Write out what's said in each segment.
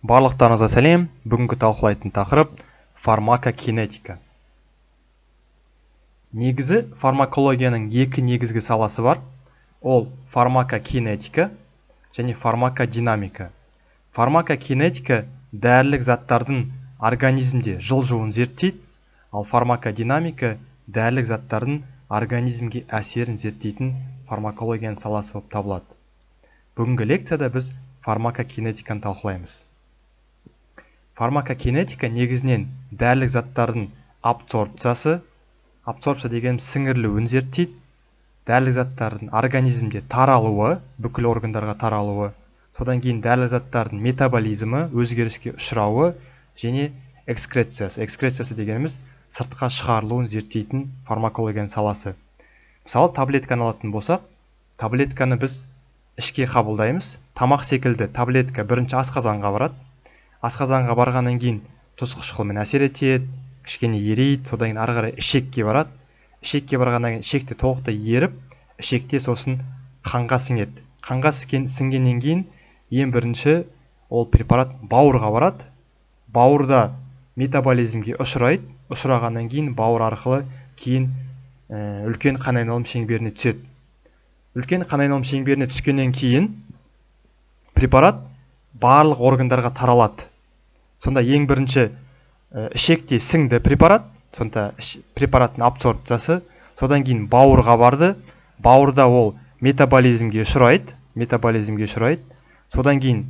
Барлықтарыңызға сәлем. Бүгінгі талқылайтын тақырып фармакокинетика. Негізі фармакологияның екі негізгі саласы бар. Ол фармакокинетика және фармакодинамика. Фармакокинетика дәрілік заттардың организмде жылжуын зерттейді, ал фармакодинамика дәрілік заттардың организмге әсерін зерттейтін фармакологияның саласы болып табылады. Бүгінгі лекцияда біз фармакокинетиканы талқылаймыз. Фармакокинетика негізінен дәрілік заттардың абсорбциясы, абсорбция деген сіңірілуін зерттейді, дәрілік заттардың организмде таралуы, бүкіл органдарға таралуы, содан кейін дәрілік заттардың метаболизмі, өзгеріске ұшырауы және экскрециясы. Экскрециясы дегеніміз сыртқа шығарылуын зерттейтін фармакологияның саласы. Мысалы, таблетканы алатын болсақ, таблетканы біз ішке қабылдаймыз. Тамақ секілді таблетка бірінші асқазанға барады. Асқазанға барғаннан кейін тұз қышқылымен әсер етеді, кішкене ерейді, содан кейін ары қарай ішекке барады. Ішекке барғаннан кейін ішекте толықтай еріп, ішекте сосын қанға сіңеді. Қанға сіңгеннен кейін ең бірінші ол препарат бауырға барады. Бауырда метаболизмге ұшырайды. Ұшырағаннан кейін бауыр арқылы кейін үлкен қан айналым шеңберіне түседі. Үлкен қан айналым шеңберіне түскеннен кейін препарат барлық органдарға таралады. Сонда ең бірінші ішекте сіңді препарат, сонда препараттың абсорбциясы, содан кейін бауырға барды. Бауырда ол метаболизмге ұшырайды. Содан кейін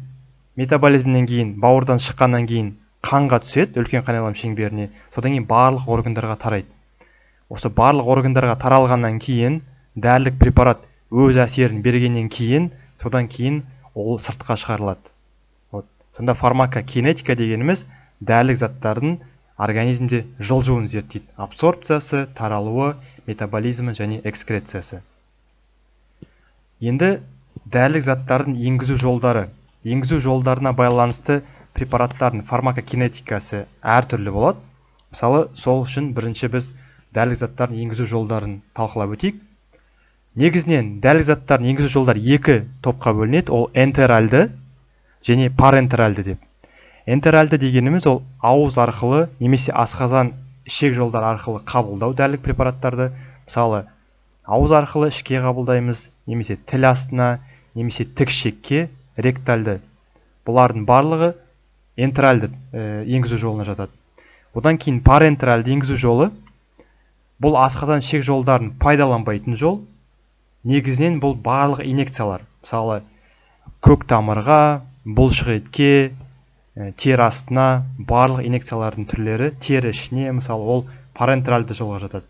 метаболизмнен кейін бауырдан шыққаннан кейін қанға түседі, үлкен қан айналым шеңберіне. Содан кейін барлық органдарға тарайды. Осы барлық органдарға таралғаннан кейін дәрілік препарат өз әсерін бергеннен кейін, содан кейін ол сыртқа шығарылады. Сонда фармакокинетика дегеніміз дәрілік заттардың организмде жылжуын зерттейді. Абсорбциясы, таралуы, метаболизмі және экскрециясы. Енді дәрілік заттардың енгізу жолдары. Енгізу жолдарына байланысты препараттардың фармакокинетикасы әртүрлі болады. Мысалы, сол үшін бірінші біз дәрілік заттардың енгізу жолдарын талқылап өтейік. Негізінен дәрілік заттардың енгізу жолдары екі топқа бөлінеді. Ол энтеральды және парентеральды деп. Энтеральды дегеніміз ол ауыз арқылы немесе асқазан ішек жолдары арқылы қабылдау дәрілік препараттарды. Мысалы, ауыз арқылы ішке қабылдаймыз, немесе тіл астына, немесе тік ішекке, ректальды. Бұлардың барлығы энтеральды енгізу жолына жатады. Одан кейін парентеральды енгізу жолы бұл асқазан ішек жолдарын пайдаланбайтын жол. Негізінен бұл барлық инъекциялар. Мысалы, көк тамырға, бұлшық етке, тері астына барлық инъекциялардың түрлері, тері ішіне, мысалы, ол парентеральды жолға жатады.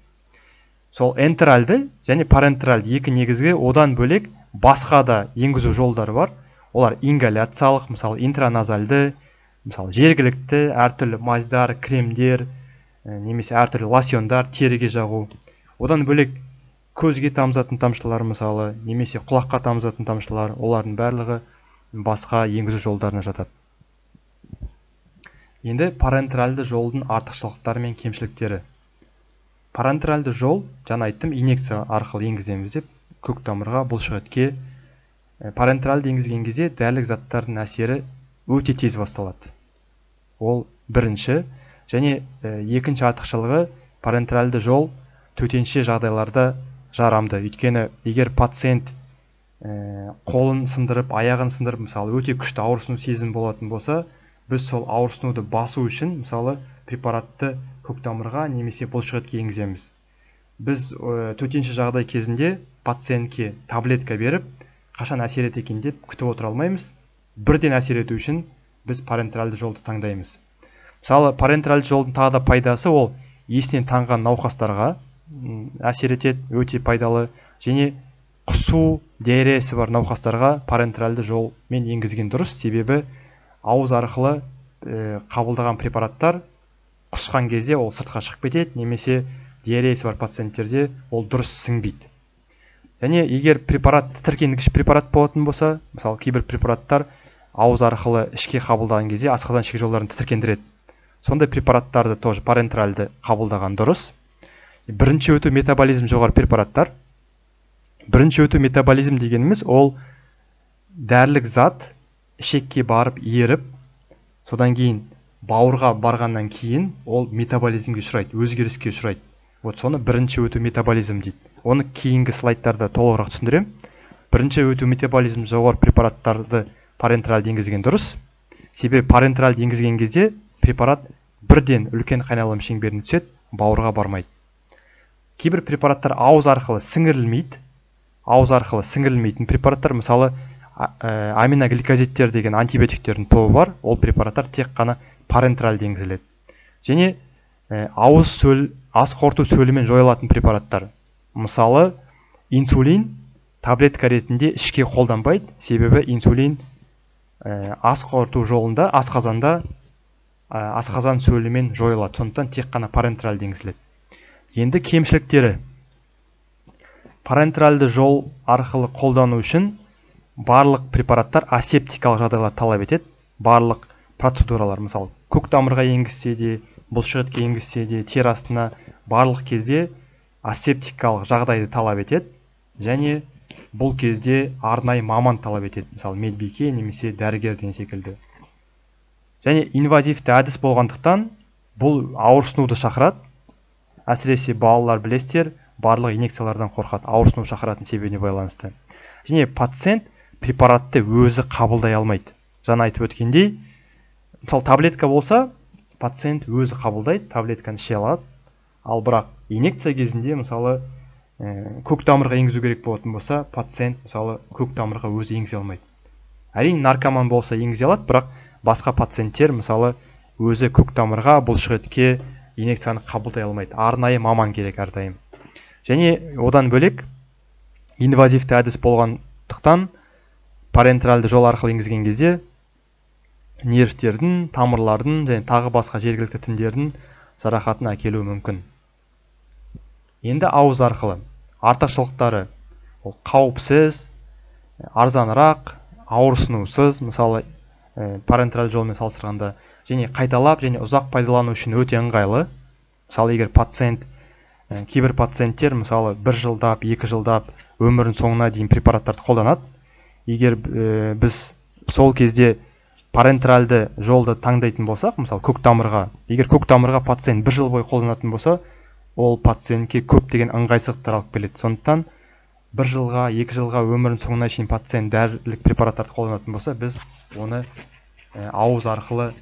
Сол энтеральды және парентеральды екі негізгі, одан бөлек басқа да енгізу жолдары бар. Олар ингаляциялық, мысалы, интраназальды, мысалы, жергілікті әртүрлі мазьдар, кремдер, немесе әртүрлі лосьондар, теріге жағу. Одан бөлек көзге тамызатын тамшылар, мысалы, немесе құлаққа тамызатын тамшылар, олардың барлығы басқа енгізу жолдарына жатады. Енді парентеральды жолдың артықшылықтары мен кемшіліктері. Парентеральды жол, жаңа айттым, инъекция арқылы енгіземіз деп, көк тамырға, бұлшық етке. Парентеральды енгізген кезде дәрілік заттардың әсері өте тез басталады. Ол бірінші. Және екінші артықшылығы, парентеральды жол төтенше жағдайларда жарамды. Өйткені егер пациент қолын сындырып, аяғын сындырып, мысалы, өте күшті ауырсыну сезім болатын болса, біз сол ауырсынуды басу үшін, мысалы, препаратты көк тамырға немесе бұлшық етке енгіземіз. Біз төтенше жағдай кезінде пациентке таблетка беріп, қашан әсер етеді екен деп күтіп отыра алмаймыз. Бірден әсер ету үшін біз парентеральды жолды таңдаймыз. Мысалы, парентеральды жолдың тағы да пайдасы ол есінен танған науқастарға әсер етеді, өте пайдалы. Және құсу, диареясы бар науқастарға парентеральды жолмен енгізген дұрыс, себебі ауыз арқылы қабылдаған препараттар құсқан кезде ол сыртқа шығып кетеді, немесе диареясы бар пациенттерде ол дұрыс сіңбейді. Және егер препарат тітіркенгіш препарат болатын болса, мысалы, кейбір препараттар ауыз арқылы ішке қабылдаған кезде асқазан ішек жолдарын тітіркендіреді. Сондай препараттарды тоже парентеральды қабылдаған дұрыс. Бірінші өту метаболизм жоғары препараттар. Бірінші өту метаболизм дегеніміз ол дәрілік зат ішекке барып еріп, содан кейін бауырға барғаннан кейін ол метаболизмге ұшырайды, өзгеріске ұшырайды. Вот соны бірінші өту метаболизм дейді. Оны кейінгі слайдтарда толығырақ түсіндірем. Бірінші өту метаболизм жоғары препараттарды парентеральды енгізген дұрыс. Себебі парентеральды енгізген кезде препарат бірден үлкен қайналым шеңберіне түседі, бауырға бармайды. Кейбір препараттар ауыз арқылы сіңірілмейді. Ауыз арқылы сіңірілмейтін препараттар, мысалы аминогликозидтер деген антибиотиктердің тобы бар. Ол препараттар тек қана парентеральды енгізіледі. Және ауыз сөл, ас қорыту сөлімен жойылатын препараттар. Мысалы инсулин таблетка ретінде ішке қолданбайды. Себебі инсулин ас қорыту жолында, асқазанда асқазан сөлімен жойылады. Сондықтан тек қана парентеральды енгізіледі. Енді кемшіліктері. Парентеральды жол арқылы қолдану үшін барлық препараттар асептикалық жағдайлар талап етеді. Барлық процедуралар, мысалы көк тамырға енгізсе де, бұлшықетке енгізсе де, тері астына барлық кезде асептикалық жағдайды талап етеді. Және бұл кезде арнайы маман талап етеді, мысалы медбике немесе дәрігер деген секілді. Және инвазивті әдіс болғандықтан бұл ауырсынуды шақырады. Әсіресе балалар білесіздер, барлық инъекциялардан қорқады, ауырсыну шақыратын себебіне байланысты. Және пациент препаратты өзі қабылдай алмайды. Жаңа айтып өткендей, мысалы таблетка болса, пациент өзі қабылдайды, таблетканы іше алады. Ал бірақ инъекция кезінде, мысалы көк тамырға енгізу керек болатын болса, пациент мысалы көк тамырға өзі енгізе алмайды. Әрине наркоман болса енгізе алады, бірақ басқа пациенттер мысалы өзі көк тамырға, бұлшықетке инъекцияны қабылдай алмайды. Арнайы маман керек әрдайым. Және одан бөлек инвазивті әдіс болғандықтан парентеральды жол арқылы енгізген кезде нервтердің, тамырлардың және тағы басқа жергілікті тіндердің жарақатын әкелуі мүмкін. Енді ауыз арқылы артықшылықтары: ол қауіпсіз, арзанырақ, ауырсынусыз, мысалы парентеральды жолмен салыстырғанда, және қайталап және ұзақ пайдалану үшін өте ыңғайлы. Мысалы егер кейбір пациенттер мысалы 1 жылдап, 2 жылдап өмірінің соңына дейін препараттарды қолданады. Егер біз сол кезде парентеральды жолды таңдайтын болсақ, мысалы көк тамырға пациент 1 жыл бойы қолданатын болса, ол пациентке көптеген ыңғайсыздықтар алып келеді. Сондықтан 1 жылға, 2 жылға өмірінің соңына шейін пациент дәрілік препараттарды қолданатын болса, біз оны ауыз арқылы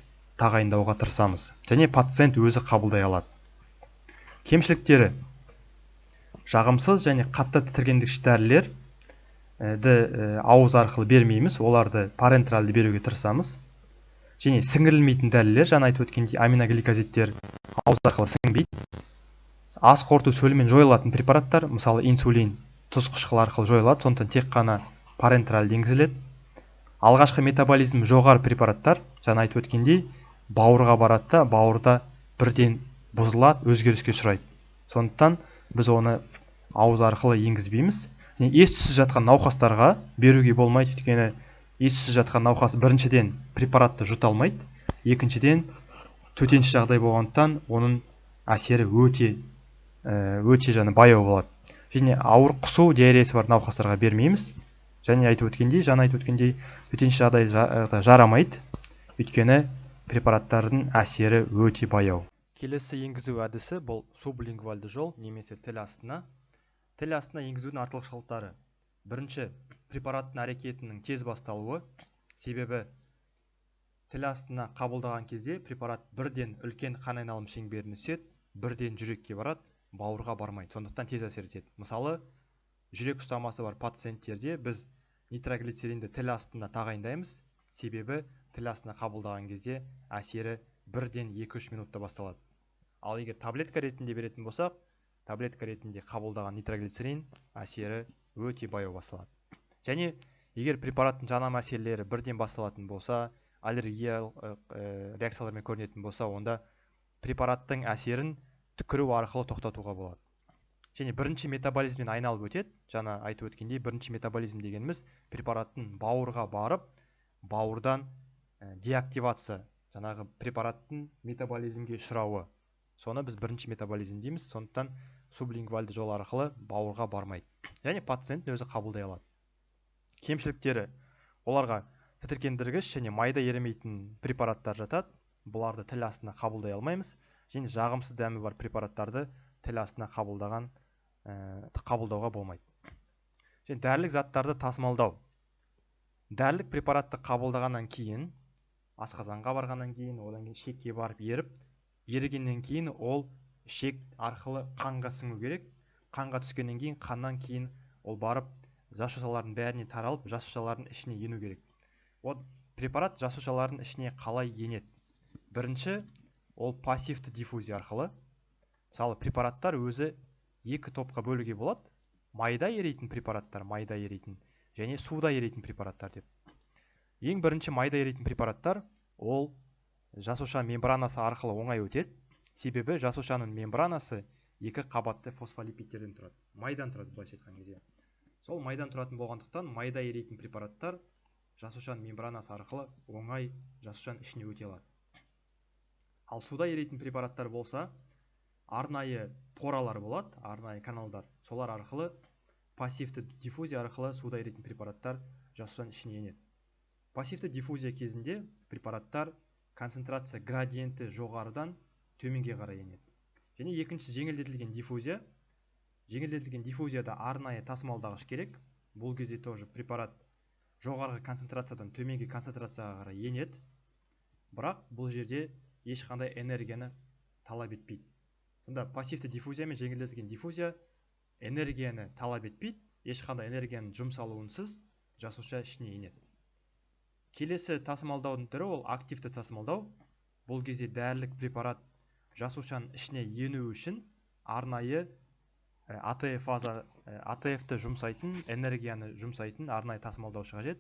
тағайындауға тырысамыз. Және пациент өзі қабылдай алады. Кемшіліктері: жағымсыз және қатты тітіргендікші дәрілерді ауыз арқылы бермейміз, оларды парентеральды беруге тырысамыз. Және сіңірілмейтін дәрілер, жаңа айтып өткендей, аминогликозидтер ауыз арқылы сіңбейді. Ас қорыту сөлімен жойылатын препараттар, мысалы инсулин тұз қышқылы арқылы жойылады, сондықтан тек қана парентеральды енгізіледі. Алғашқы метаболизм жоғары препараттар, жаңа айтып өткендей, бауырға барады да, бауырда бірден бұзылады, өзгеріске ұшырайды. Сондықтан біз оны ауыз арқылы енгізбейміз. Ес-түссіз жатқан науқастарға беруге болмайды, өйткені ес-түссіз жатқан науқас біріншіден препаратты жұта алмайды, екіншіден төтенше жағдай болғандықтан оның әсері өте баяу болады. Және ауыр құсу, диареясы бар науқастарға бермейміз. Жаңа айтып өткендей, төтенше жағдай жарамайды, өйткені препараттардың әсері өте баяу. Келесі енгізу әдісі бұл сублингвальды жол немесе тіл астына. Тіл астына енгізудің артықшылықтары: бірінші, препараттың әрекетінің тез басталуы. Себебі тіл астына қабылдаған кезде препарат бірден үлкен қан айналым шеңберіне түседі, бірден жүрекке барады, бауырға бармайды. Сондықтан тез әсер етеді. Мысалы, жүрек ұстамасы бар пациенттерде біз нитроглицеринді тіл астына тағайындаймыз. Себебі тіл астына қабылдаған кезде әсері бірден 2-3 минутта басталады. Ал егер таблетка ретінде беретін болсақ, таблетка ретінде қабылдаған нитроглицерин әсері өте баяу басталады. Және егер препараттың жаңа мәселелері бірден басталатын болса, аллергиялық реакциялармен көрінетін болса, онда препараттың әсерін түкіру арқылы тоқтатуға болады. Және бірінші метаболизмнен айналып өтеді. Жаңа айтып өткендей, бірінші метаболизм дегеніміз препараттың бауырға барып, бауырдан деактивация, жаңағы препараттың метаболизмге ұшырауы. Соны біз бірінші метаболизм дейміз. Сондықтан сублингвальды жол арқылы бауырға бармайды. Және пациент өзі қабылдай алады. Кемшіліктері: оларға тітіркендіргіш және майда еремейтін препараттар жатады. Бұларды тіл астына қабылдай алмаймыз. Және жағымсыз дәмі бар препараттарды тіл астына қабылдауға болмайды. Және дәрілік заттарды тасымалдау. Дәрілік препаратты қабылдағаннан кейін, асқазанға барғаннан кейін, одан кейін ішекке барып ерігеннен кейін ол ішек арқылы қанға сіңу керек. Қанға түскеннен кейін, қаннан кейін ол барып жасушалардың бәріне таралып, жасушалардың ішіне ену керек. Препарат жасушалардың ішіне қалай енеді? Бірінші, ол пассивті диффузия арқылы. Мысалы, препараттар өзі екі топқа бөлуге болады. Майда еритін препараттар, майда еритін, және суда еритін препараттар деп. Ең бірінші майда еритін препараттар, ол жасуша мембранасы арқылы оңай өтеді. Себебі жасушаның мембранасы екі қабатты фосфолипидтерден тұрады. Майдан тұрады, былайша айтқан кезде. Сол майдан тұратын болғандықтан майда еритін препараттар жасушаның мембранасы арқылы оңай жасушаның ішіне өте алады. Ал суда еритін препараттар болса, арнайы поралар болады, арнайы каналдар. Солар арқылы пассивті диффузия арқылы суда еритін препараттар жасушаның ішіне енеді. Пассивті диффузия кезінде препараттар концентрация градиенті жоғарыдан төменге қарай енеді. Және екінші жеңілдетілген диффузия. Жеңілдетілген диффузияда арнайы тасымалдағыш керек. Бұл кезде тоже препарат жоғарғы концентрациядан төменгі концентрацияға қарай енеді. Бірақ бұл жерде ешқандай энергияны талап етпейді. Сонда пассивті диффузия мен жеңілдетілген диффузия энергияны талап етпейді, ешқандай энергияның жұмсалуынсыз жасуша ішіне енеді. Келесі тасымалдаудың түрі ол активті тасымалдау. Бұл кезде дәрілік препарат жасушаның ішіне ену үшін арнайы АТФ-ті жұмсайтын, энергияны жұмсайтын арнайы тасымалдаушы қажет.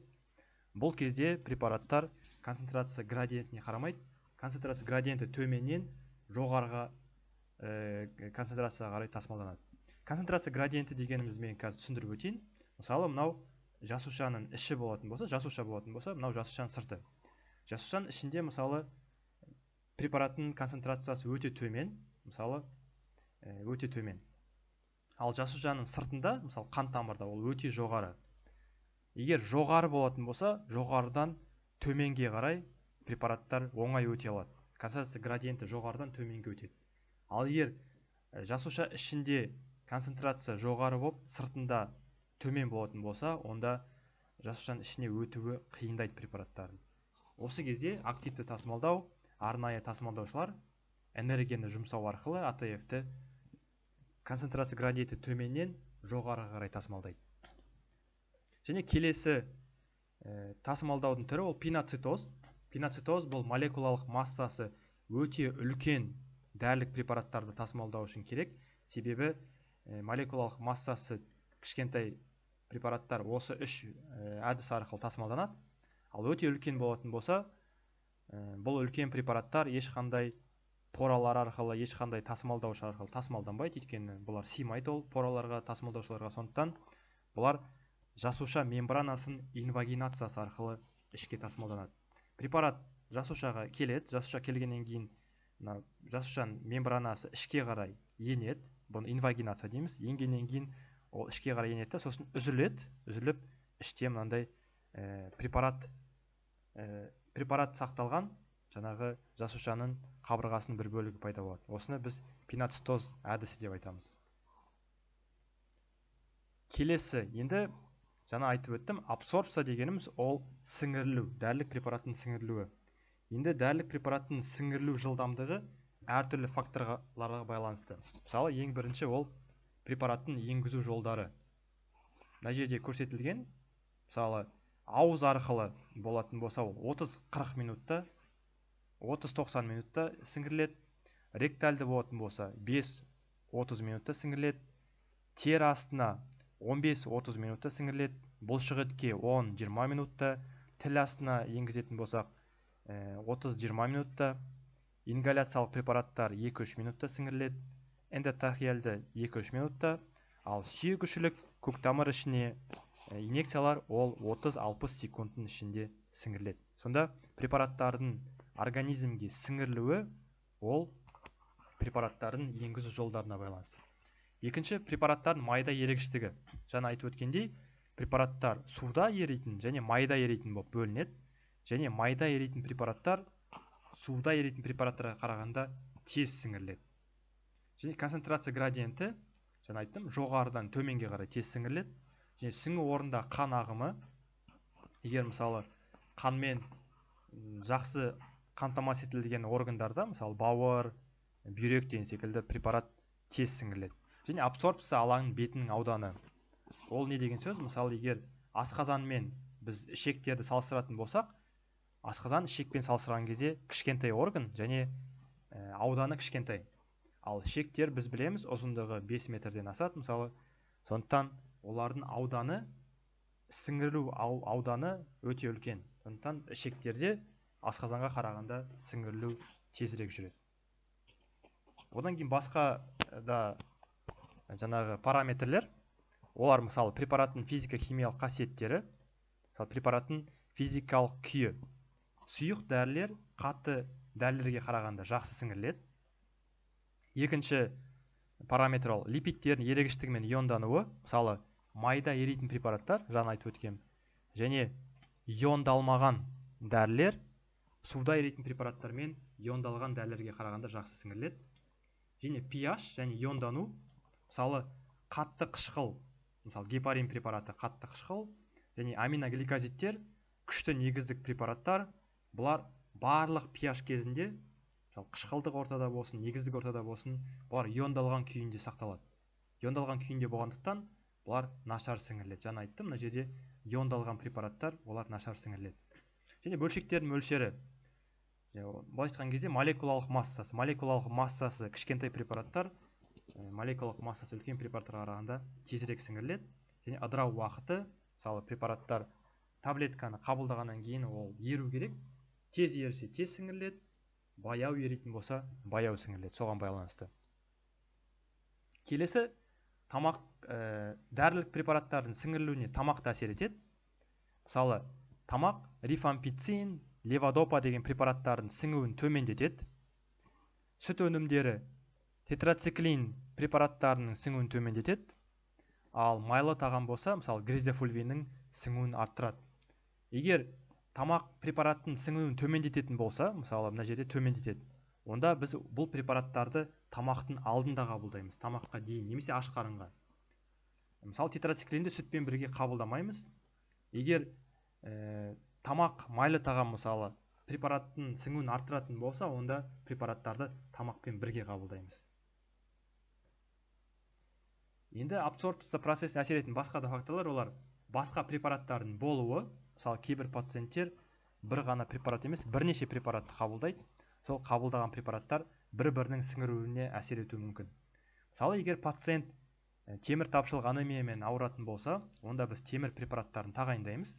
Бұл кезде препараттар концентрация градиентіне қарамайды. Концентрация градиенті төменнен жоғарғы концентрацияға қарай тасымалданады. Концентрация градиенті дегеніміз мен қазір түсіндіріп өтейін. Мысалы, мынау жасушаның іші болатын болса, мынау жасушаның сырты. Жасушаның ішінде, мысалы, препараттың концентрациясы өте төмен, өте төмен. Ал жасушаның сыртында, мысалы, қан тамырда ол өте жоғары. Егер жоғары болатын болса, жоғарыдан төменге қарай препараттар оңай өте алады. Концентрация градиенті жоғарыдан төменге өтеді. Ал егер жасуша ішінде концентрация жоғары болып, сыртында төмен болатын болса, онда жасушаның ішіне өтуі қиындайды препараттардың. Осы кезде активті тасымалдау, арнайы тасымалдаушылар энергияны жұмсау арқылы АТФ-ті концентрация градиенті төменнен жоғарыға қарай тасымалдайды. Және келесі тасымалдаудың түрі ол пиноцитоз. Пиноцитоз бұл молекулалық массасы өте үлкен дәрілік препараттарды тасымалдау үшін керек. Себебі молекулалық массасы кішкентай препараттар осы үш әдіс арқылы тасымалданады. Ал өте үлкен болатын болса, бұл үлкен препараттар ешқандай поралар арқылы, ешқандай тасымалдаушы арқылы тасымалданбайды. Өйткені бұлар сыймайды ол пораларға, тасымалдаушыларға. Сондықтан бұлар жасуша мембранасын инвагинациясы арқылы ішке тасымалданады. Препарат жасушаға келеді. Жасуша келгеннен кейін жасушаның мембранасы ішке қарай енеді. Бұны инвагинация дейміз. Енгеннен кейін ол ішке қарай енеді, сосын үзіліп іште мынандай препарат сақталған жаңағы жасушаның қабырғасының бір бөлігі пайда болады. Осыны біз пиноцитоз әдісі деп айтамыз. Келесі, енді жаңа айтып өттім, абсорбция дегеніміз ол сіңірілу, дәрілік препараттың сіңірілуі. Енді дәрілік препараттың сіңірілу жылдамдығы әртүрлі факторларға байланысты. Мысалы, ең бірінші ол препараттың енгізу жолдары. Мына жерде көрсетілген, мысалы, ауыз арқылы болатын болса, 30-40 минутта, 30-90 минутта сіңіріледі. Ректальды болатын болса, 5-30 минутта сіңіріледі. Тері астына 15-30 минутта сіңіріледі. Бұлшық етке 10-20 минутта. Тіл астына енгізетін болсақ, 30-20 минутта. Ингаляциялық препараттар 2-3 минутта сіңіріледі. Эндотрахеалды 2-3 минутта. Ал сүйегішілік көктамыр ішіне инъекциялар ол 30-60 секундтың ішінде сіңіріледі. Сонда препараттардың организмге сіңірілуі ол препараттардың енгізу жолдарына байланысты. Екінші, препараттардың майда ерегіштігі. Жаңа айтып өткендей, препараттар суда еритін және майда еритін болып бөлінеді. және майда еритін препараттар суда еритін препараттарға қарағанда тез сіңіріледі. Және концентрация градиенті, жаңа айттым, жоғарыдан төменге қарай тез сіңіріледі. Және сіңу орнында қан ағымы, егер мысалы қанмен жақсы қамтамасыз етілген органдарда, мысалы бауыр, бүйрек деген секілді препарат тез сіңіріледі. Және абсорбция алаңының бетінің ауданы. Ол не деген сөз? Мысалы, егер асқазанмен біз ішектерді салыстыратын болсақ, асқазан ішекпен салыстырған кезде кішкентай орган және ауданы кішкентай. Ал ішектер біз білеміз, ұзындығы 5 метрден асады, мысалы. Сондықтан олардың ауданы, сіңірілу ауданы өте үлкен. Сондықтан ішектерде асқазанға қарағанда сіңірілу тезірек жүреді. Одан кейін басқа да жаңағы параметрлер, олар мысалы препараттың физика-химиялық қасиеттері, мысалы препараттың физикалық күйі. Сұйық дәрілер қатты дәрілерге қарағанда жақсы сіңіріледі. Екінші параметр ол липидтердің ерегіштігі мен иондануы, мысалы майда еритін препараттар, жаңа айтып өткем, және иондалмаған дәрілер суда еритін препараттар мен иондалған дәрілерге қарағанда жақсы сіңіріледі. Және pH және иондану, мысалы қатты қышқыл, мысалы гепарин препараты қатты қышқыл, және аминогликозидтер күшті негіздік препараттар, бұлар барлық pH кезінде, мысалы қышқылдық ортада болсын, негіздік ортада болсын, бұлар иондалған күйінде сақталады. Иондалған күйінде болғандықтан бұлар нашар сіңіріледі. Жаңа айттым, мына жерде иондалған препараттар, олар нашар сіңіріледі. Және бөлшектердің мөлшері, былай айтқан кезде молекулалық массасы. Молекулалық массасы кішкентай препараттар, молекулалық массасы үлкен препараттарға қарағанда тезірек сіңіріледі. Және ыдырау уақыты, мысалы препараттар таблетканы қабылдағаннан кейін ол еру керек. Тез ерісе тез сіңіріледі, баяу еритін болса баяу сіңіріледі. Соған байланысты. Келесі, тамақ, дәрілік препараттардың сіңірілуіне тамақ та әсер етеді. Мысалы, тамақ рифампицин, леводопа деген препараттардың сіңуін төмендетеді. Сүт өнімдері тетрациклин препараттарының сіңуін төмендетеді. Ал майлы тағам болса, мысалы гризофульвиннің сіңуін арттырады. Егер тамақ препараттың сіңуін төмендететін болса, мысалы мына жерде төмендетеді, онда біз бұл препараттарды тамақтың алдында қабылдаймыз, тамаққа дейін, немесе аш қарынға. Мысалы тетрациклинді сүтпен бірге қабылдамаймыз. Егер тамақ, майлы тағам мысалы препараттың сіңуін арттыратын болса, онда препараттарды тамақпен бірге қабылдаймыз. Енді абсорбция процесіне әсер ететін басқа да факторлар, олар басқа препараттардың болуы. Мысалы кейбір пациенттер бір ғана препарат емес, бірнеше препаратты қабылдайды. Сол қабылдаған препараттар бір-бірінің сіңіруіне әсер етуі мүмкін. Мысалы, егер пациент темір тапшылық анемиямен ауыратын болса, онда біз темір препараттарын тағайындаймыз.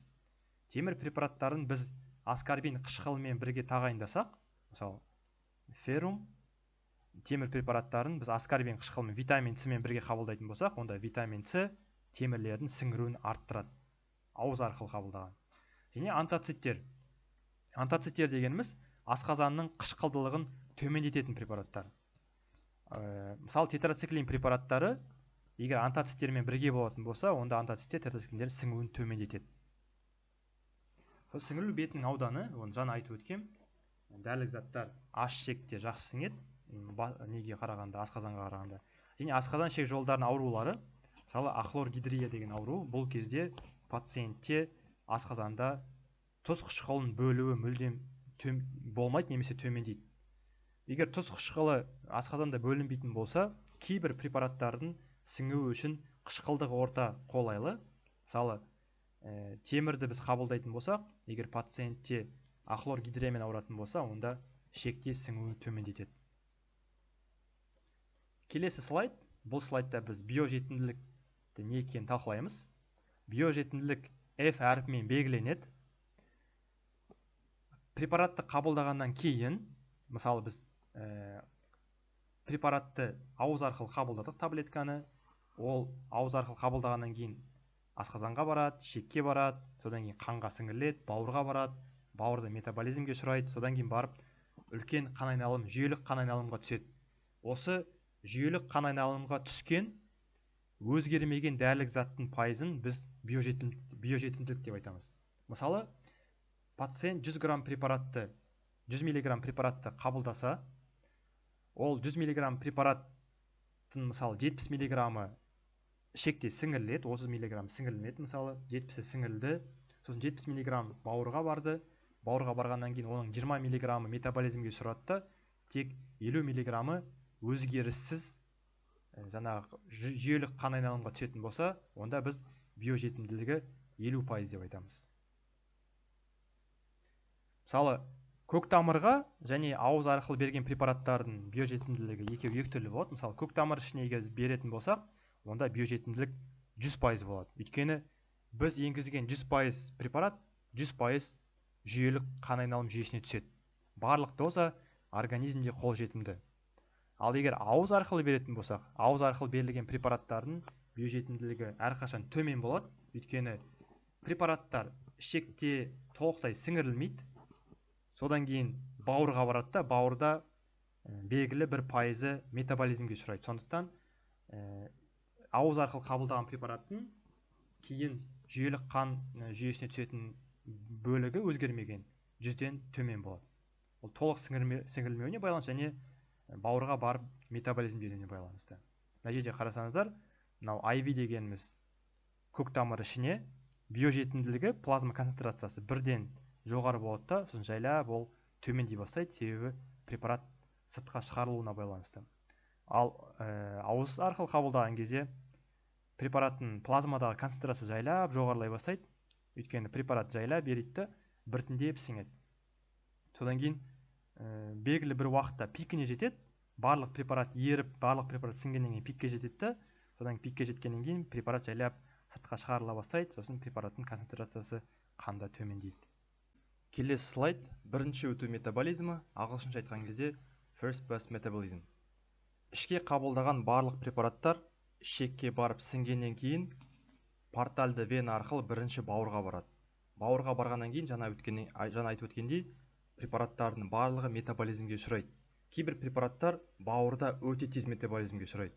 Темір препараттарын біз аскорбин қышқылымен бірге тағайындасақ, мысалы феррум, темір препараттарын біз аскорбин қышқылымен витамин С мен бірге қабылдайтын болсақ, онда витамин С темірлердің сіңіруін арттырады, ауыз арқылы қабылдаған. Және антоциттер. Антоциттер дегеніміз асқазанның қышқылдылығын төмендететін препараттар. Мысалы тетрациклин препараттары егер антоциттермен бірге болатын болса, онда антоциттер тетрациклиндердің сіңуін төмендетеді. Сіңірілу бетінің ауданы, оны жаңа айтып өткем, дәрілік заттар аш ішекте жақсы сіңеді, неге қарағанда, асқазанға қарағанда. Және асқазан ішек жолдарының аурулары, мысалы ахлоргидрия деген ауру, бұл кезде пациентте асқазанда тұз қышқылын бөлуі мүлдем болмайды, немесе төмендейді. Егер тұз қышқылы асқазанда бөлінбейтін болса, кейбір препараттардың сіңуі үшін қышқылдық орта қолайлы. Мысалы, темірді біз қабылдайтын болсақ, егер пациентте ахлоргидриямен ауыратын болса, онда ішекте сіңуін төмендетеді. Келесі слайд. Бұл слайдта біз биожетімділікті не екенін талқылаймыз. Биожетімділік F әріпімен белгіленеді. Препаратты қабылдағаннан кейін, мысалы біз препаратты ауыз арқылы қабылдадық, таблетканы, ол ауыз арқылы қабылдағаннан кейін асқазанға барады, ішекке барады, содан кейін қанға сіңіріледі, бауырға барады, бауырда метаболизмге ұшырайды, содан кейін барып үлкен қан айналым, жүйелік қан айналымға түседі. Осы жүйелік қан айналымға түскен өзгермеген дәрілік заттың пайызын біз биожетімділік деп айтамыз. Мысалы, пациент 100 грамм препаратты 100 миллиграмм препаратты қабылдаса, ол 100 миллиграмм препараттың мысалы 70 миллиграммы ішекте сіңіріледі, 30 миллиграмм сіңірілмеді, мысалы 70-і сіңірілді, сосын 70 миллиграмм бауырға барды, бауырға барғаннан кейін оның 20 миллиграммы метаболизмге ұшырады, тек 50 миллиграммы өзгеріссіз жаңағы жүйелік қан айналымға түсетін болса, онда біз биожетімділігі 50% деп айтамыз. Мысалы, көк тамырға және ауыз арқылы берген препараттардың биожетімділігі екі түрлі болады. Мысалы, көк тамыр ішіне егер беретін болсақ, онда биожетімділік 100% болады. Өйткені біз енгізген 100% препарат 100% жүйелік қан айналым жүйесіне түседі. Барлық доза организмде қолжетімді. Ал егер ауыз арқылы беретін болсақ, ауыз арқылы берілген препараттардың биожетімділігі әрқашан төмен болады. Өйткені препараттар ішекте толықтай сіңірілмейді. Содан кейін бауырға барады да, бауырда белгілі бір пайызы метаболизмге ұшырайды. Сондықтан ауыз арқылы қабылдаған препараттың кейін жүйелік қан жүйесіне түсетін бөлігі өзгермеген, 100-ден төмен болады. Ол толық сіңірілмеуіне байланысты және бауырға барып метаболизмдеуіне байланысты. Мына жерде қарасаңыздар, мынау IV дегеніміз көк тамыр ішіне биожетімділігі плазма концентрациясы 1-ден жоғары болады да, сосын жайлап ол төмендей бастайды, себебі препарат сыртқа шығарылуына байланысты. Ал ауыз арқылы қабылдаған кезде препараттың плазмадағы концентрациясы жайлап жоғарылай бастайды. Өйткені препарат жайлап еритті, біртіндеп сіңеді. Содан кейін белгілі бір уақытта пикіне жетеді, барлық препарат еріп, барлық препарат сіңгеннен кейін пикке жетеді, содан пикке жеткеннен кейін препарат жайлап сыртқа шығарыла бастайды, сосын препараттың концентрациясы қанда төмендейді. Келесі слайд, бірінші өту метаболизмі, ағылшынша айтқан кезде first pass metabolism. Ішке қабылдаған барлық препараттар ішекке барып сіңгеннен кейін портальды вена арқылы бірінші бауырға барады. Бауырға барғаннан кейін жаңа айтып өткендей препараттардың барлығы метаболизмге ұшырайды. Кейбір препараттар бауырда өте тез метаболизмге ұшырайды.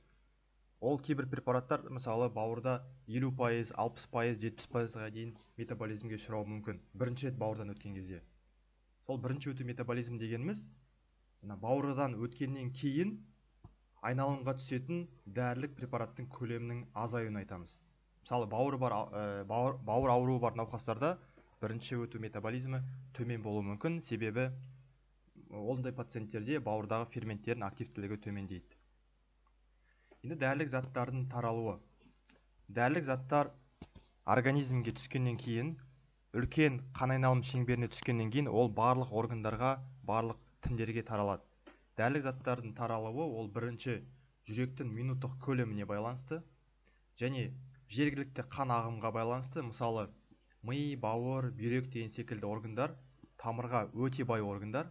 Ол кейбір препараттар мысалы бауырда 50%, 60%, 70%-ға дейін метаболизмге ұшырауы мүмкін. Бірінші рет бауырдан өткен кезде. Сол бірінші өту метаболизм дегеніміз бауырдан өткеннен кейін айналымға түсетін дәрілік препараттың көлемінің азаюын айтамыз. Мысалы, бауыр ауруы бар науқастарда бірінші өту метаболизмі төмен болуы мүмкін, себебі ондай пациенттерде бауырдағы ферменттердің активтілігі төмендейді. Енді дәрілік заттардың таралуы. Дәрілік заттар организмге түскеннен кейін, үлкен қан айналым шеңберіне түскеннен кейін, ол барлық органдарға, барлық тіндерге таралады. Дәрілік заттардың таралуы ол бірінші жүректің минуттық көлеміне байланысты және жергілікті қан ағымға байланысты. Мысалы, ми, бауыр, бүйрек деген секілді органдар тамырға өте бай органдар.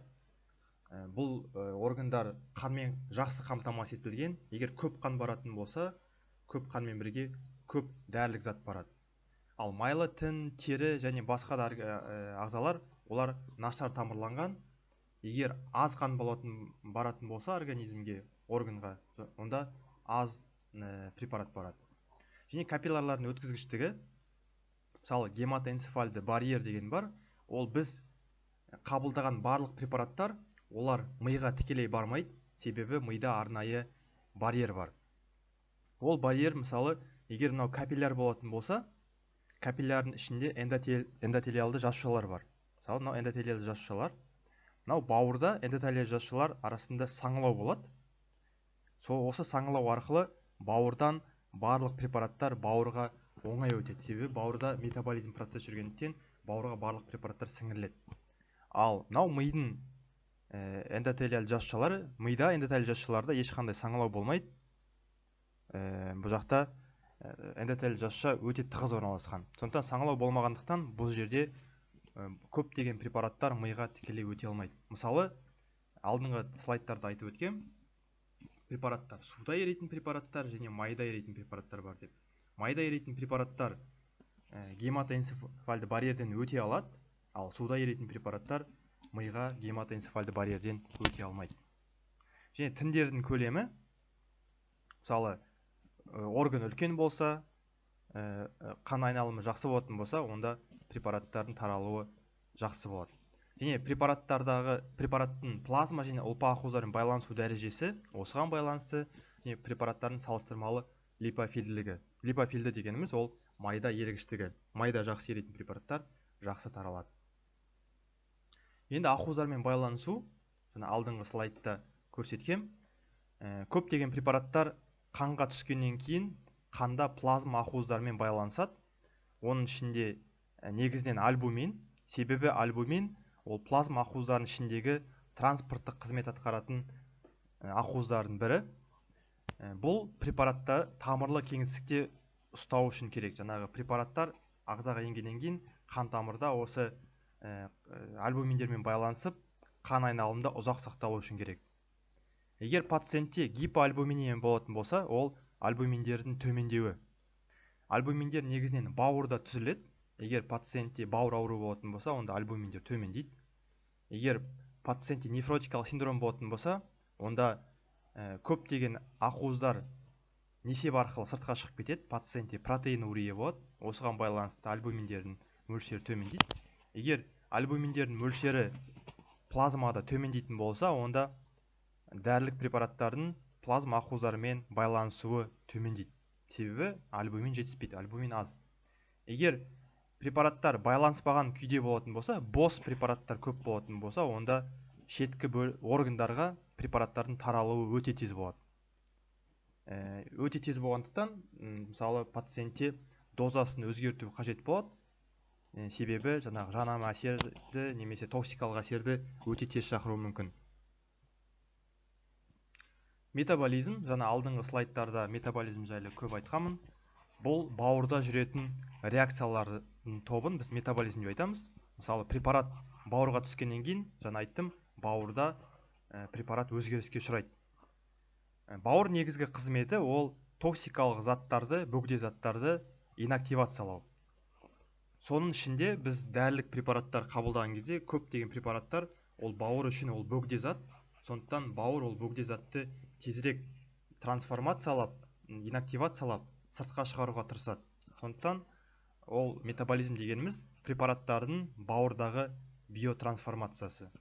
Бұл органдар қанмен жақсы қамтамасыз етілген. Егер көп қан баратын болса, көп қанмен бірге көп дәрілік зат барады. Ал майлы тін, тері және басқа да ағзалар, олар нашар тамырланған. Егер аз қан баратын болса организмге, органға, онда аз препарат барады. Және капилларлардың өткізгіштігі, мысалы гематоэнцефальды барьер деген бар, ол біз қабылдаған барлық препараттар, олар миға тікелей бармайды, себебі мида арнайы барьер бар. Ол барьер, мысалы, егер мынау капилляр болатын болса, капиллярдың ішінде эндотелиалды жасушалар бар. Мысалы, мынау эндотелиалды жасушалар. Мынау бауырда эндотелиалды жасушалар арасында саңылау болады. Осы саңылау арқылы бауырдан барлық препараттар бауырға оңай өтеді. Себебі бауырда метаболизм процесі жүргендіктен бауырға барлық препараттар сіңіріледі. Ал мынау мидың эндотелиалды жасушалары, мида эндотелиалды жасушаларда ешқандай саңылау болмайды. Бұл жақта эндотелиалды жасуша өте тығыз орналасқан. Сондықтан саңылау болмағандықтан бұл жерде көптеген препараттар миға тікелей өте алмайды. Мысалы, алдыңғы слайдтарда айтып өткен препараттар, суда еритін препараттар және майда еритін препараттар бар деп. Майда еритін препараттар гематоэнцефальды барьерден өте алады, ал суда еритін препараттар миға гематоэнцефальды барьерден өте алмайды. Және тіндердің көлемі, мысалы, орган үлкен болса, қан айналымы жақсы болатын болса, онда препараттардың таралуы жақсы болады. Және препараттың плазма және ұлпа ақуыздармен байланысу дәрежесі осыған байланысты, және препараттардың салыстырмалы липофильділігі. Липофильді дегеніміз ол майда ерігіштігі. Майда жақсы еритін препараттар жақсы таралады. Енді ақуыздармен байланысу, жаңа алдыңғы слайдта көрсеткем, көптеген препараттар қанға түскеннен кейін қанда плазма ақуыздармен байланысады. Оның ішінде негізінен альбумин, себебі альбумин ол плазма ақуыздарының ішіндегі транспорттық қызмет атқаратын ақуыздардың бірі. Бұл препаратты тамырлы кеңістікте ұстау үшін керек. Жаңағы препараттар ағзаға енгеннен кейін қан тамырда осы альбуминдермен байланысып, қан айналымында ұзақ сақталу үшін керек. Егер пациентте гипоальбуминемия болатын болса, ол альбуминдердің төмендеуі. Альбуминдер негізінен бауырда түзіледі. Егер пациентте бауыр ауруы болатын болса, онда альбуминдер төмендейді. Егер пациентте нефротикалық синдром болатын болса, онда көптеген ақуыздар несеп арқылы сыртқа шығып кетеді, пациентте протеинурия болады. Осыған байланысты альбуминдердің мөлшері төмендейді. Егер альбуминдердің мөлшері плазмада төмендейтін болса, онда дәрілік препараттардың плазма ақуыздарымен байланысуы төмендейді. Себебі альбумин жетіспейді, альбумин аз. Егер препараттар байланыспаған күйде болатын болса, бос препараттар көп болатын болса, онда шеткі органдарға препараттардың таралуы өте тез болады. Өте тез болғандықтан, мысалы, пациентте дозасын өзгерту қажет болады. Себебі жаңағы жанама әсерді немесе токсикалық әсерді өте тез шақыруы мүмкін. Метаболизм, жаңа алдыңғы слайдтарда метаболизм жайлы көп айтқанмын. Бұл бауырда жүретін реакциялардың тобын біз метаболизм деп айтамыз. Мысалы, препарат бауырға түскеннен кейін, жаңа айттым, бауырда препарат өзгеріске ұшырайды. Бауыр негізгі қызметі ол токсикалық заттарды, бөгде заттарды инактивациялау. Соның ішінде біз дәрілік препараттар қабылдаған кезде көптеген препараттар ол бауыр үшін ол бөгде зат. Сондықтан бауыр ол бөгде затты тезірек трансформациялап, инактивациялап, сыртқа шығаруға тырысады. Сондықтан ол метаболизм дегеніміз препараттардың бауырдағы биотрансформациясы.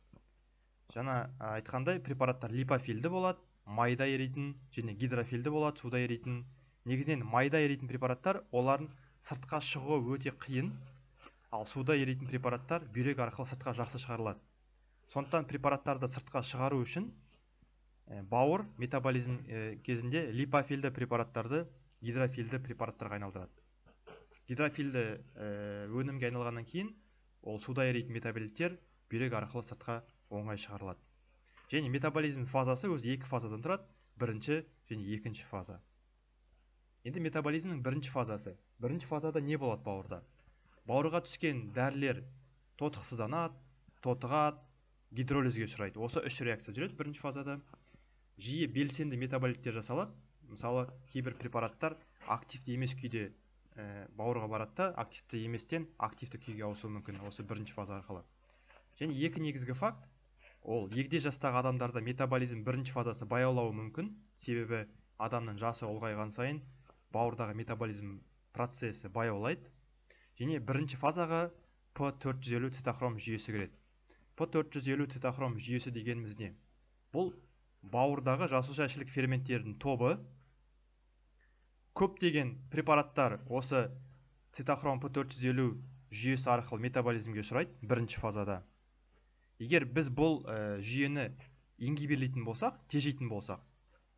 Жаңа айтқандай, препараттар липофильді болады, майда еритін және гидрофильді болады, суда еритін. Негізінен майда еритін препараттар олардың сыртқа шығуы өте қиын, ал суда еритін препараттар бүйрек арқылы сыртқа жақсы шығарылады. Сондықтан препараттарды сыртқа шығару үшін бауыр метаболизм кезінде липофильді препараттарды гидрофильді препараттарға айналдырады. Гидрофильді өнімге айналғаннан кейін ол суда еритін метаболиттер бүйрек арқылы сыртқа оңай шығарылады. Және метаболизм фазасы өзі екі фазадан тұрады, бірінші және екінші фаза. Енді метаболизмнің бірінші фазасы. Бірінші фазада не болады бауырда? Бауырға түскен дәрілер тотықсызданады, тотығады, гидролизге ұшырайды. Осы үш реакция жүреді бірінші фазада. Жиі белсенді метаболиттер жасалады. Мысалы, кейбір препараттар активті емес күйде бауырға барады да, активті еместен активті күйге ауысуы мүмкін осы бірінші фаза арқылы. Және екі негізгі факт, ол егде жастағы адамдарда метаболизм бірінші фазасы баяулауы мүмкін, себебі адамның жасы ұлғайған сайын бауырдағы метаболизм процесі баяулайды. Және бірінші фазаға P450 цитохром жүйесі кіреді. P450 цитохром жүйесі дегеніміз не? Бұл бауырдағы жасуша ішілік ферменттердің тобы. Көптеген препараттар осы цитохром P450 жүйесі арқылы метаболизмге ұшырайды бірінші фазада. Егер біз бұл жүйені ингибирлейтін болсақ, тежейтін болсақ,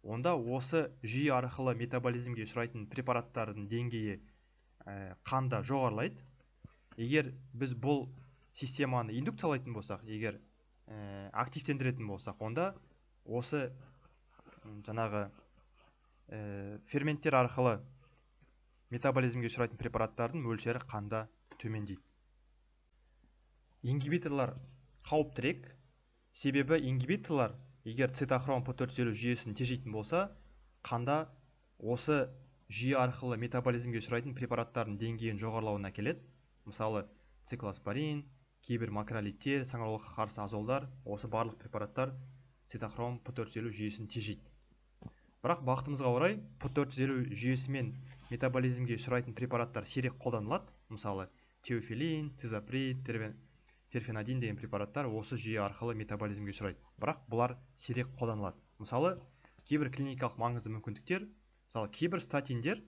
онда осы жүйе арқылы метаболизмге ұшырайтын препараттардың деңгейі қанда жоғарылайды. Егер біз бұл системаны индукциялайтын болсақ, егер активтендіретін болсақ, онда осы жаңағы ферменттер арқылы метаболизмге ұшырайтын препараттардың мөлшері қанда төмендейді. Ингибиторлар қауіптірек, себебі ингибиторлар егер цитохром P450 жүйесін тежейтін болса, қанда осы жүйе арқылы метаболизмге ұшырайтын препараттардың деңгейін жоғарылауына әкеледі. Мысалы, циклоспорин, кейбір макролидтер, саңырауқұлаққа қарсы азолдар, осы барлық препараттар цитохром P450 жүйесін тежейді. Бірақ бақытымызға орай, P450 жүйесімен метаболизмге ұшырайтын препараттар сирек қолданылады. Мысалы, теофилин, тизоприд, терфенадин деген препараттар осы жүйе арқылы метаболизмге ұшырайды. Бірақ бұлар сирек қолданылады. Мысалы, кейбір клиникалық маңызды мүмкіндіктер, мысалы кейбір статиндер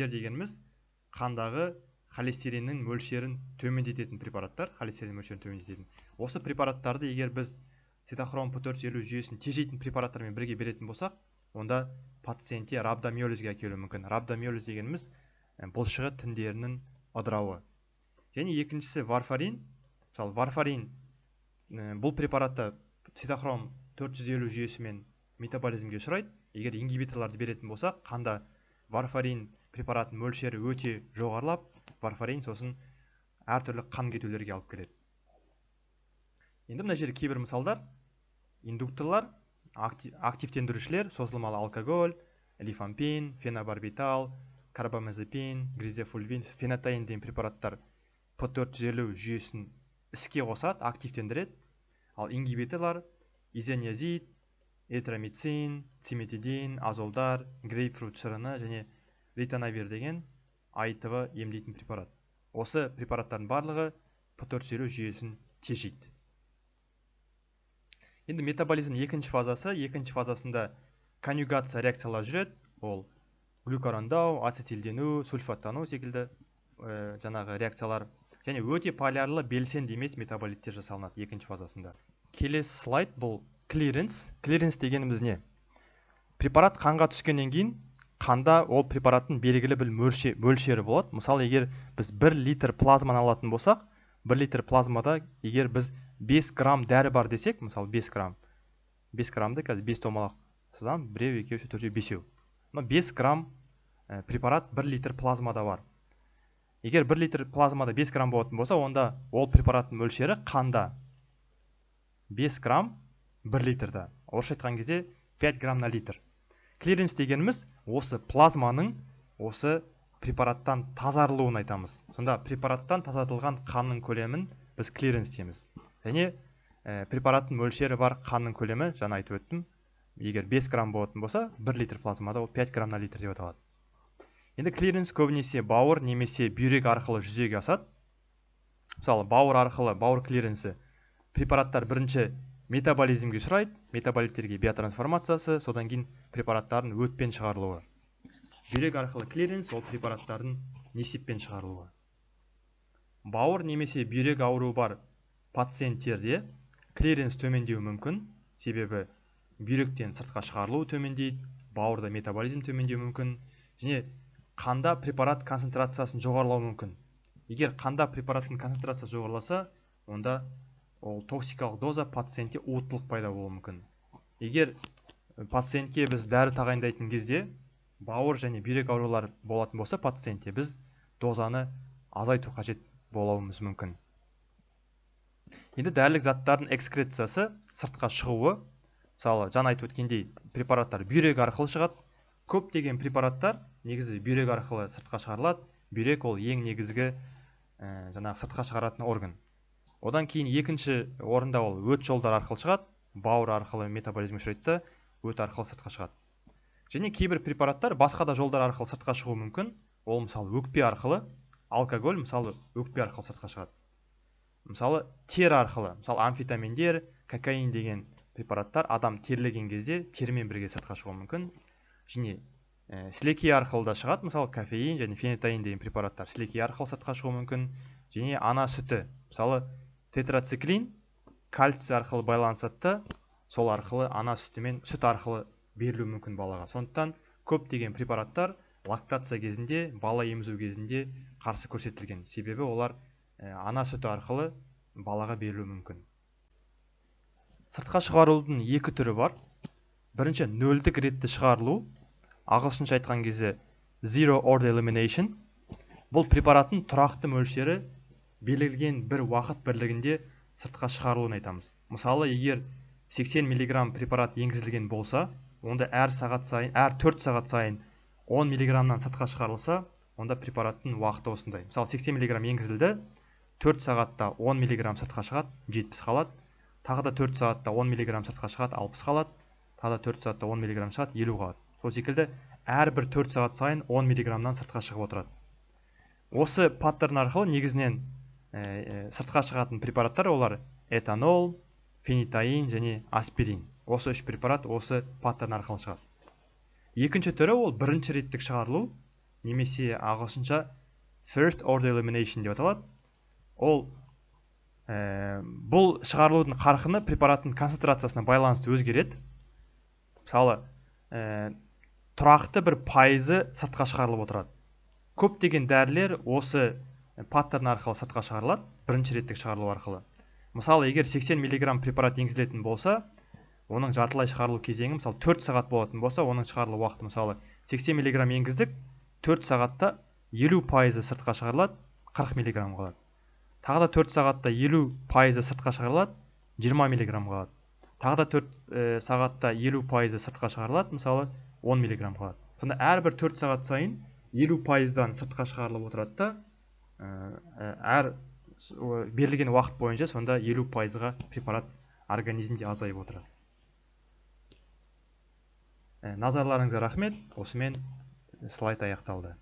дегеніміз қандағы холестериннің мөлшерін төмендететін препараттар, холестерин мөлшерін төмендететін. Осы препараттарды егер біз цитохром P450 жүйесін тежейтін препараттармен бірге беретін болсақ, онда пациентте рhabdomyolizге әкелуі мүмкін. Рhabdomyoliz дегеніміз бұлшығы тіндерінің ыдырауы. Және екіншісі варфарин. Мысалы, варфарин бұл препаратты цитохром 450 жүйесімен метаболизмге ұшырайды. Егер ингибиторларды беретін болсақ, қанда варфарин препараттың мөлшері өте жоғарылап, варфарин сосын әртүрлі қан кетулерге алып келеді. Енді мына жерде кейбір мысалдар, индукторлар, активтендірушілер, созылмалы алкоголь, лифампин, фенобарбитал, карбамазепин, гризефульвин, фенотаин деген препараттар P450 жүйесін іске қосады, активтендіреді. Ал ингибиторлар изониазид, эритромицин, циметидин, азолдар, грейпфрут шырыны және ритонавир деген АИТВ емдейтін препарат. Осы препараттардың барлығы P450 жүйесін тежейді. Енді метаболизм екінші фазасында конъюгация реакциялар жүреді. Ол глюкорондау, ацетилдену, сульфаттану секілді жаңағы реакциялар және өте полярлы белсенді емес метаболиттер жасалынады екінші фазасында. Келесі слайд бұл клиренс. Клиренс дегеніміз не? Препарат қанға түскеннен кейін қанда ол препараттың белгілі бір мөлшері болады. Мысалы, егер біз 1 литр плазманы алатын болсақ, 1 литр плазмада егер біз 5 грамм дәрі бар десек, мысалы 5 граммды қазір 5 томалақ сызам, 1, 2, 3, 4, 5. 5 грамм препарат 1 литр плазмада бар. Егер 1 литр плазмада 5 грамм болатын болса, онда ол препараттың мөлшері қанда 5 грамм 1 литрда. Орысша айтқан кезде 5 грамм на литр. Клиренс дегеніміз осы плазманың осы препараттан тазарылуын айтамыз. Сонда препараттан тазартылған қанның көлемін біз клиренс дейміз. Және препараттың мөлшері бар қанның көлемі, жаңа айтып өттім, егер 5 грамм болатын болса, 1 литр плазмада ол 5 грамм на литр деп аталады. Енді клиренс көбінесе бауыр немесе бүйрек арқылы жүзеге асады. Мысалы, бауыр клиренсі препараттар бірінші метаболизмге ұшырайды, метаболиттерге биотрансформациясы, содан кейін препараттардың өтпен шығарылуы. Бүйрек арқылы клиренс ол препараттардың несеппен шығарылуы. Бауыр немесе бүйрек ауруы бар пациенттерде клиренс төмендеуі мүмкін, себебі бүйректен сыртқа шығарылуы төмендейді, бауырда метаболизм төмендеуі мүмкін, және қанда препарат концентрациясын жоғарылауы мүмкін. Егер қанда препараттың концентрациясы жоғарыласа, онда ол токсикалық доза пациентте уыттылық пайда болуы мүмкін. Егер пациентке біз дәрі тағайындайтын кезде бауыр және бүйрек аурулар болатын болса, пациентте біз дозаны азайту қажет болуымыз мүмкін. Енді дәрілік заттардың экскрециясы, сыртқа шығуы, мысалы, жаңа айтып өткендей, препараттар бүйрек арқылы шығады. Көптеген препараттар негізі бүйрек арқылы сыртқа шығарылады. Бүйрек ол ең негізгі жаңағы сыртқа шығаратын орган. Одан кейін екінші орында ол өт жолдар арқылы шығады, бауыр арқылы метаболизм ұшырайды, өт арқылы сыртқа шығады. Және кейбір препараттар басқа да жолдар арқылы сыртқа шығуы мүмкін. Ол мысалы өкпе арқылы, алкоголь мысалы өкпе арқылы сыртқа шығады. Мысалы тер арқылы, мысалы амфетаминдер, кокаин деген препараттар адам терлеген кезде термен бірге сыртқа шығуы мүмкін. Және сілекей арқылы да шығады, мысалы кофеин және фенотаин деген препараттар сілекей арқылы сыртқа шығуы мүмкін. Және ана сүті, мысалы тетрациклин кальций арқылы байланысады, сол арқылы ана сүтімен сүт арқылы берілуі мүмкін балаға. Сондықтан көптеген препараттар лактация кезінде, бала емізу кезінде қарсы көрсетілген. Себебі олар ана сүті арқылы балаға берілуі мүмкін. Сыртқа шығарылудың екі түрі бар. Бірінші нөлдік ретті шығарылу, ағылшынша айтқан кезде zero order elimination. Бұл препараттың тұрақты мөлшері белгілеген бір уақыт бірлігінде сыртқа шығарылуын айтамыз. Мысалы, егер 80 мг препарат енгізілген болса, онда әр 4 сағат сайын 10 мг-нан сыртқа шығарылса, онда препараттың уақыты осындай. Мысалы, 80 мг енгізілді, 4 сағатта 10 мг сыртқа шығады, 70 қалады. Тағы да 4 сағатта 10 мг сыртқа шығады, 60 қалады. Тағы да 4 сағатта 10 мг шығады, 50 қалады. Сол секілді әрбір 4 сағат сайын 10 мг-нан сыртқа шығып отырады. Осы паттерн арқылы негізінен сыртқа шығатын препараттар олар этанол, фенитаин және аспирин. Осы үш препарат осы паттерн арқылы шығады. Екінші түрі ол бірінші реттік шығарылу, немесе ағылшынша first order elimination деп аталады. Ол бұл шығарылудың қарқыны препараттың концентрациясына байланысты өзгереді. Мысалы, тұрақты бір пайызы сыртқа шығарылып отырады. Көптеген дәрілер осы паттерн арқылы сыртқа шығарылады, бірінші реттік шығарылу арқылы. Мысалы, егер 80 мг препарат енгізілетін болса, оның жартылай шығарылу кезеңі мысалы 4 сағат болатын болса, оның шығарылу уақыты мысалы 80 мг енгіздік, 4 сағатта 50% сыртқа шығарылады, 40 мг қалады. Тағы да 4 сағатта 50% сыртқа шығарылады, 20 мг қалады. Тағы да 4 сағатта 50% сыртқа шығарылады, мысалы 10 мг қалады. Сонда әрбір 4 сағат сайын 50%-дан сыртқа шығарылып отырады да, әр берілген уақыт бойынша сонда 50%-ға препарат организмде азайып отырады. Назарларыңызға рахмет. Осымен слайд аяқталды.